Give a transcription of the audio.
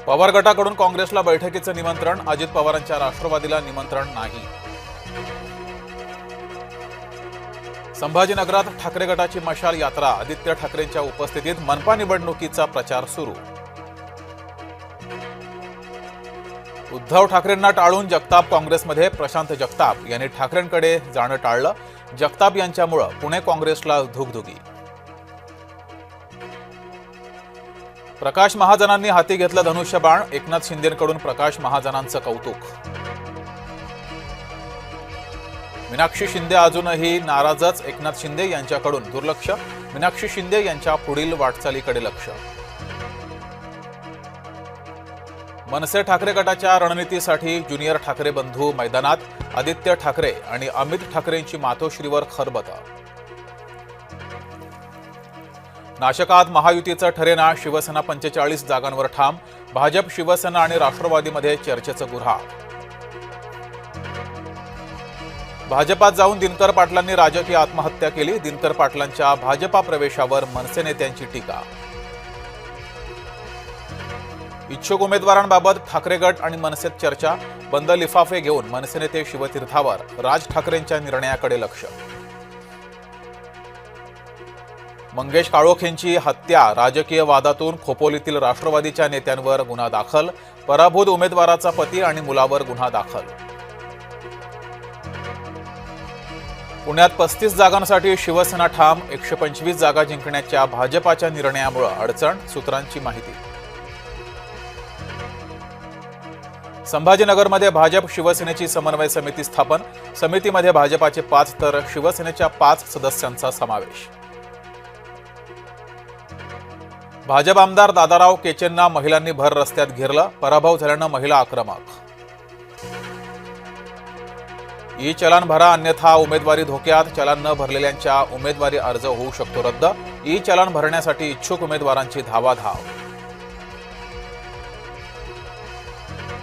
पवार गटाकडून काँग्रेसला बैठकीचं निमंत्रण, अजित पवारांच्या राष्ट्रवादीला निमंत्रण नाही। संभाजीनगरात ठाकरे गटाची मशाल यात्रा, आदित्य ठाकरेंच्या उपस्थितीत मनपा निवडणुकीचा प्रचार सुरू। उद्धव ठाकरेंना टाळून जगताप काँग्रेसमध्ये, प्रशांत जगताप यांनी ठाकरेंकडे जाणं टाळलं। जगताप यांच्यामुळे पुणे काँग्रेसला धुगधुगी। प्रकाश महाजनांनी हाती घेतलं धनुष्यबाण, एकनाथ शिंदेंकडून प्रकाश महाजनांचं कौतुक। मीनाक्षी शिंदे अजूनही नाराजच, एकनाथ शिंदे यांच्याकडून दुर्लक्ष, मीनाक्षी शिंदे यांच्या पुढील वाटचालीकडे लक्ष। मनसे ठाकरे गटाच्या रणनीतीसाठी ज्युनियर ठाकरे बंधू मैदानात, आदित्य ठाकरे आणि अमित ठाकरेंची मातोश्रीवर खरबत। नाशकात महायुतीचं ठरेना, शिवसेना 45 जागांवर ठाम, भाजप शिवसेना आणि राष्ट्रवादीमध्ये चर्चेचं गुऱ्हाळ। भाजपात जाऊन दिनकर पाटलांनी राजकीय आत्महत्या केली, दिनकर पाटलांच्या भाजपा प्रवेशावर मनसे नेत्यांची टीका। इच्छुक उमेदवारांबाबत ठाकरे गट आणि मनसेत चर्चा, बंद लिफाफे घेऊन मनसे नेते शिवतीर्थावर, राज ठाकरेंच्या निर्णयाकडे लक्ष। मंगेश काळोखेंची हत्या, राजकीय वादातून खोपोलीतील राष्ट्रवादीच्या नेत्यांवर गुन्हा दाखल, पराभूत उमेदवाराचा पती आणि मुलावर गुन्हा दाखल। पुण्यात 35 जागांसाठी शिवसेना ठाम, 125 जागा जिंकण्याच्या भाजपाच्या निर्णयामुळे अडचण, सूत्रांची माहिती। संभाजीनगरमध्ये भाजप शिवसेनेची समन्वय समिती स्थापन, समितीमध्ये भाजपाचे 5 तर शिवसेनेच्या 5 सदस्यांचा समावेश। भाजप आमदार दादाराव केचेंना महिलांनी भर रस्त्यात घेरलं, पराभव झाल्यानं महिला आक्रमक। ई चलान भरा अन्यथा उमेदवारी धोक्यात, चलान न भरलेल्यांच्या उमेदवारी अर्ज होऊ शकतो रद्द, ई चलान भरण्यासाठी इच्छुक उमेदवारांची धावाधाव।